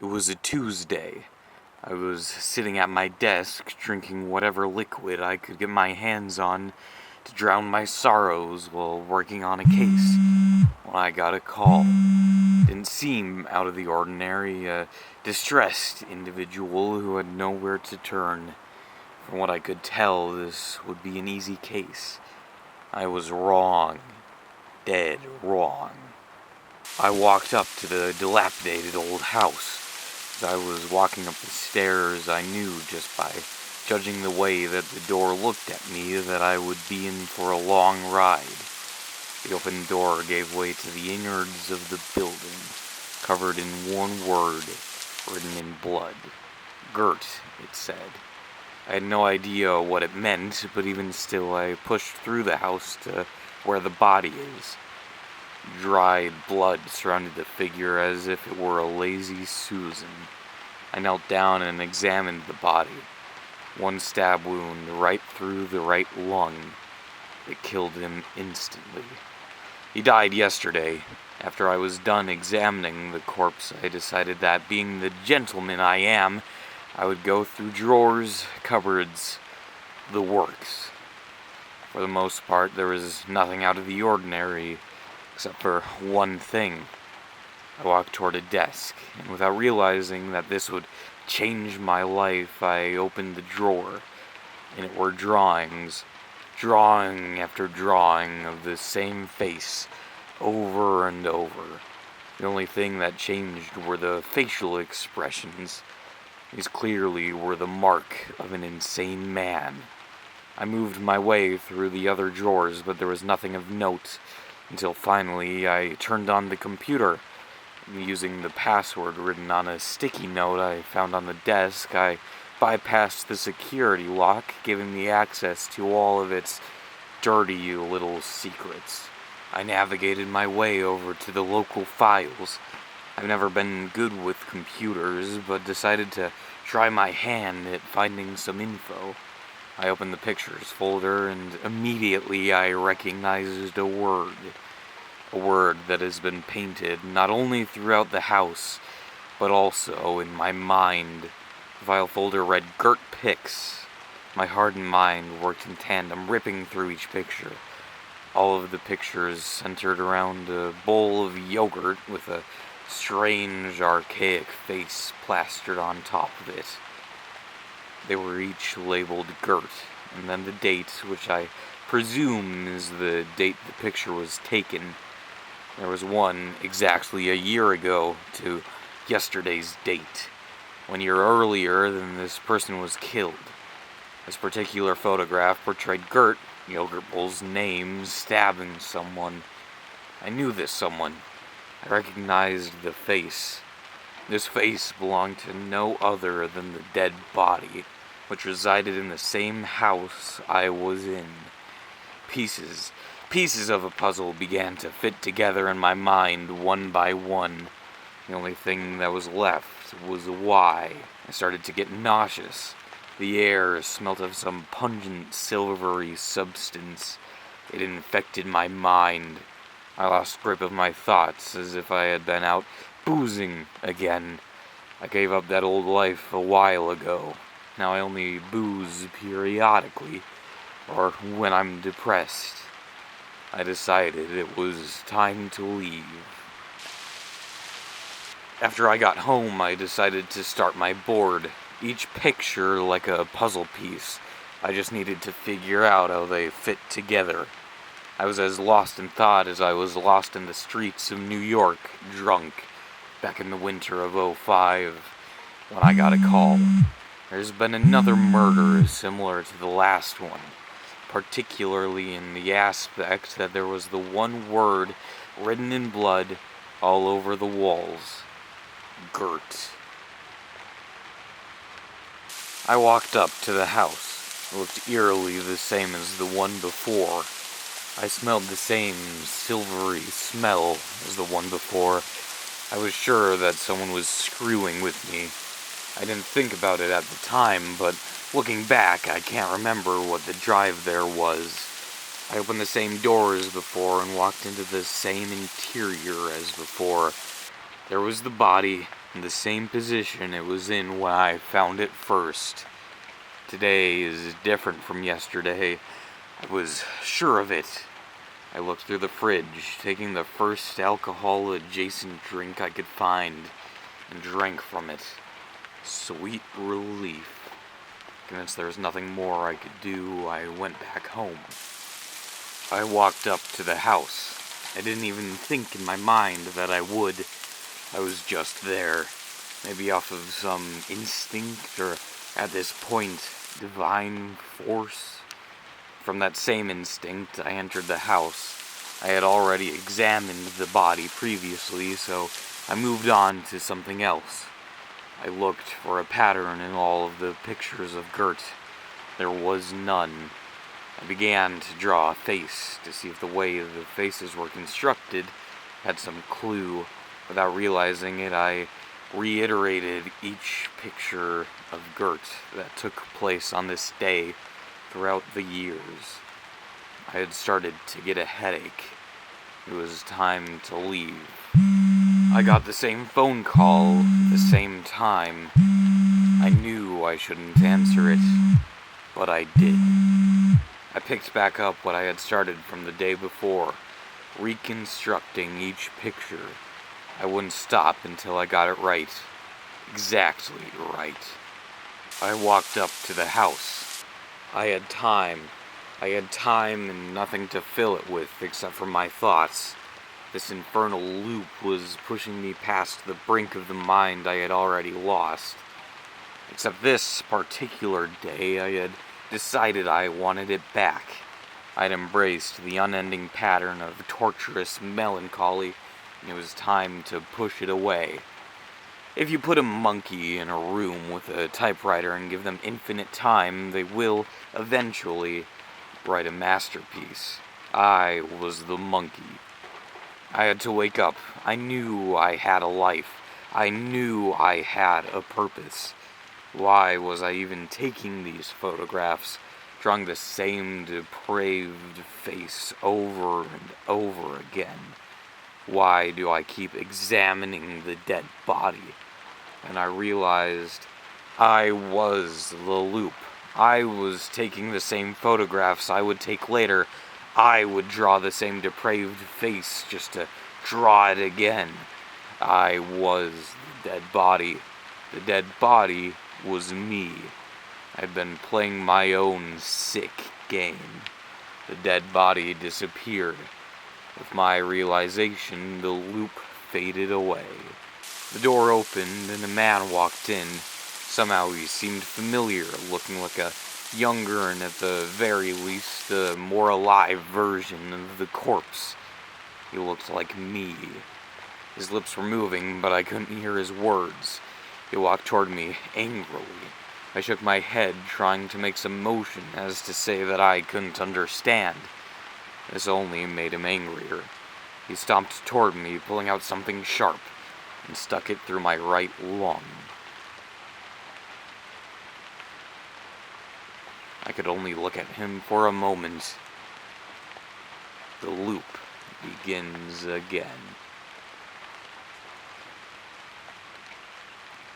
It was a Tuesday. I was sitting at my desk drinking whatever liquid I could get my hands on to drown my sorrows while working on a case when I got a call. Didn't seem out of the ordinary, a distressed individual who had nowhere to turn. From what I could tell, this would be an easy case. I was wrong. Dead wrong. I walked up to the dilapidated old house. As I was walking up the stairs, I knew just by judging the way that the door looked at me that I would be in for a long ride. The open door gave way to the innards of the building, covered in one word, written in blood. Gurt, it said. I had no idea what it meant, but even still I pushed through the house to where the body is. Dried blood surrounded the figure as if it were a lazy Susan. I knelt down and examined the body. One stab wound right through the right lung. It killed him instantly. He died yesterday. After I was done examining the corpse, I decided that, being the gentleman I am, I would go through drawers, cupboards, the works. For the most part, there was nothing out of the ordinary, except for one thing. I walked toward a desk, and without realizing that this would change my life, I opened the drawer, and it were drawings, drawing after drawing of the same face, over and over. The only thing that changed were the facial expressions. These clearly were the mark of an insane man. I moved my way through the other drawers, but there was nothing of note, until finally I turned on the computer. Using the password written on a sticky note I found on the desk, I bypassed the security lock, giving me access to all of its dirty little secrets. I navigated my way over to the local files. I've never been good with computers, but decided to try my hand at finding some info. I opened the pictures folder, and immediately I recognized a word. A word that has been painted not only throughout the house, but also in my mind. The file folder read Gurt Pics. My heart and mind worked in tandem, ripping through each picture. All of the pictures centered around a bowl of yogurt with a strange, archaic face plastered on top of it. They were each labeled Gurt, and then the date, which I presume is the date the picture was taken. There was one exactly a year ago to yesterday's date, 1 year earlier than this person was killed. This particular photograph portrayed Gurt, Yogurt Bowl's name, stabbing someone. I knew this someone. I recognized the face. This face belonged to no other than the dead body, which resided in the same house I was in. Pieces of a puzzle began to fit together in my mind one by one. The only thing that was left was why. I started to get nauseous. The air smelt of some pungent, silvery substance. It infected my mind. I lost grip of my thoughts as if I had been out boozing again. I gave up that old life a while ago. Now I only booze periodically, or when I'm depressed. I decided it was time to leave. After I got home, I decided to start my board. Each picture like a puzzle piece. I just needed to figure out how they fit together. I was as lost in thought as I was lost in the streets of New York, drunk, back in the winter of '05, when I got a call. There's been another murder similar to the last one, particularly in the aspect that there was the one word written in blood all over the walls. Gurt. I walked up to the house. It looked eerily the same as the one before. I smelled the same silvery smell as the one before. I was sure that someone was screwing with me. I didn't think about it at the time, but looking back, I can't remember what the drive there was. I opened the same door as before and walked into the same interior as before. There was the body, in the same position it was in when I found it first. Today is different from yesterday. I was sure of it. I looked through the fridge, taking the first alcohol-adjacent drink I could find, and drank from it. Sweet relief. Convinced there was nothing more I could do, I went back home. I walked up to the house. I didn't even think in my mind that I would. I was just there. Maybe off of some instinct, or at this point, divine force. From that same instinct, I entered the house. I had already examined the body previously, so I moved on to something else. I looked for a pattern in all of the pictures of Gurt. There was none. I began to draw a face to see if the way the faces were constructed had some clue. Without realizing it, I reiterated each picture of Gurt that took place on this day throughout the years. I had started to get a headache. It was time to leave. I got the same phone call at the same time. I knew I shouldn't answer it, but I did. I picked back up what I had started from the day before, reconstructing each picture. I wouldn't stop until I got it right. Exactly right. I walked up to the house. I had time. And nothing to fill it with except for my thoughts. This infernal loop was pushing me past the brink of the mind I had already lost. Except this particular day, I had decided I wanted it back. I'd embraced the unending pattern of torturous melancholy, and it was time to push it away. If you put a monkey in a room with a typewriter and give them infinite time, they will eventually write a masterpiece. I was the monkey. I had to wake up. I knew I had a life. I knew I had a purpose. Why was I even taking these photographs, drawing the same depraved face over and over again? Why do I keep examining the dead body? And I realized I was the loop. I was taking the same photographs I would take later. I would draw the same depraved face just to draw it again. I was the dead body. The dead body was me. I'd been playing my own sick game. The dead body disappeared. With my realization, the loop faded away. The door opened and a man walked in. Somehow he seemed familiar, looking like a younger and at the very least a more alive version of the corpse. He looked like me. His lips were moving, but I couldn't hear his words. He walked toward me angrily. I shook my head, trying to make some motion as to say that I couldn't understand. This only made him angrier. He stomped toward me, pulling out something sharp, and stuck it through my right lung. I could only look at him for a moment. The loop begins again.